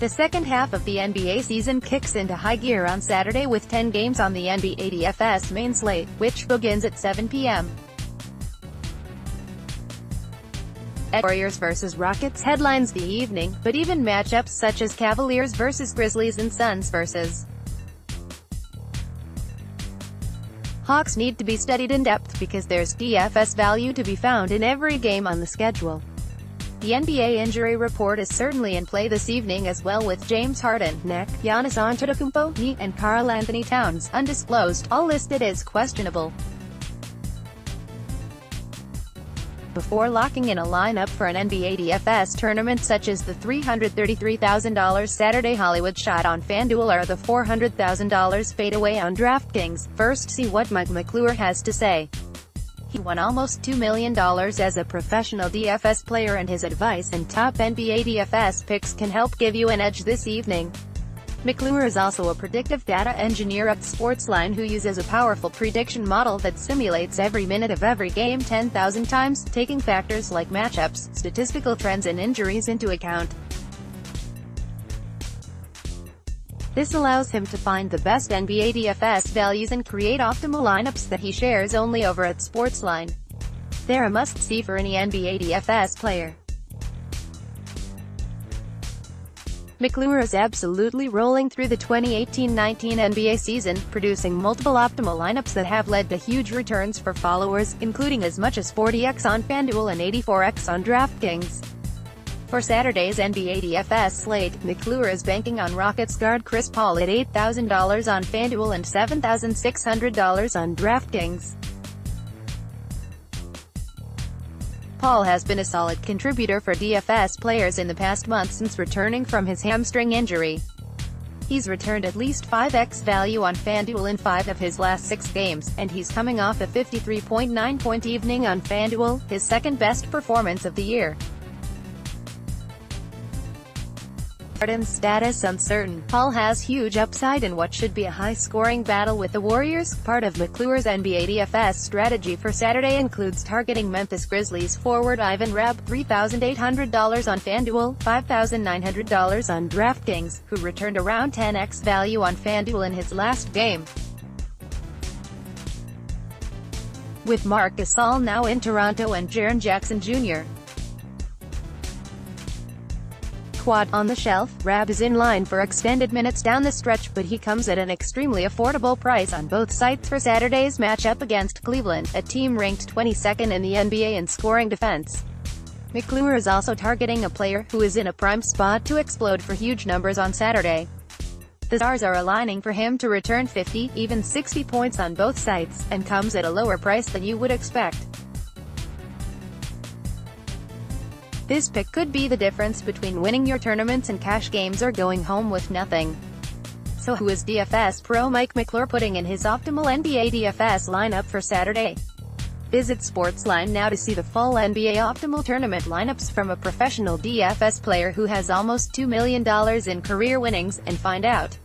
The second half of the NBA season kicks into high gear on Saturday with 10 games on the NBA DFS main slate, which begins at 7 p.m. Warriors vs. Rockets headlines the evening, but even matchups such as Cavaliers vs. Grizzlies and Suns vs. Hawks need to be studied in depth because there's DFS value to be found in every game on the schedule. The NBA injury report is certainly in play this evening as well, with James Harden, neck, Giannis Antetokounmpo, knee, and Karl-Anthony Towns, undisclosed, all listed as questionable. Before locking in a lineup for an NBA DFS tournament such as the $333,000 Saturday Hollywood shot on FanDuel or the $400,000 fadeaway on DraftKings, first see what Mike McClure has to say. He won almost $2 million as a professional DFS player, and his advice and top NBA DFS picks can help give you an edge this evening. McClure is also a predictive data engineer at Sportsline who uses a powerful prediction model that simulates every minute of every game 10,000 times, taking factors like matchups, statistical trends and injuries into account. This allows him to find the best NBA DFS values and create optimal lineups that he shares only over at Sportsline. They're a must-see for any NBA DFS player. McClure is absolutely rolling through the 2018-19 NBA season, producing multiple optimal lineups that have led to huge returns for followers, including as much as 40x on FanDuel and 84x on DraftKings. For Saturday's NBA DFS slate, McClure is banking on Rockets guard Chris Paul at $8,000 on FanDuel and $7,600 on DraftKings. Paul has been a solid contributor for DFS players in the past month since returning from his hamstring injury. He's returned at least 5x value on FanDuel in 5 of his last 6 games, and he's coming off a 53.9-point evening on FanDuel, his second best performance of the year. Harden's status uncertain. Paul has huge upside in what should be a high-scoring battle with the Warriors. Part of McClure's NBA DFS strategy for Saturday includes targeting Memphis Grizzlies forward Ivan Rabb, $3,800 on FanDuel, $5,900 on DraftKings, who returned around 10x value on FanDuel in his last game. With Marc Gasol now in Toronto and Jaren Jackson Jr. quad on the shelf, Rabb is in line for extended minutes down the stretch, but he comes at an extremely affordable price on both sites for Saturday's matchup against Cleveland, a team ranked 22nd in the NBA in scoring defense. McClure is also targeting a player who is in a prime spot to explode for huge numbers on Saturday. The stars are aligning for him to return 50, even 60 points on both sites, and comes at a lower price than you would expect. This pick could be the difference between winning your tournaments and cash games or going home with nothing. So who is DFS pro Mike McClure putting in his optimal NBA DFS lineup for Saturday? Visit Sportsline now to see the full NBA optimal tournament lineups from a professional DFS player who has almost $2 million in career winnings, and find out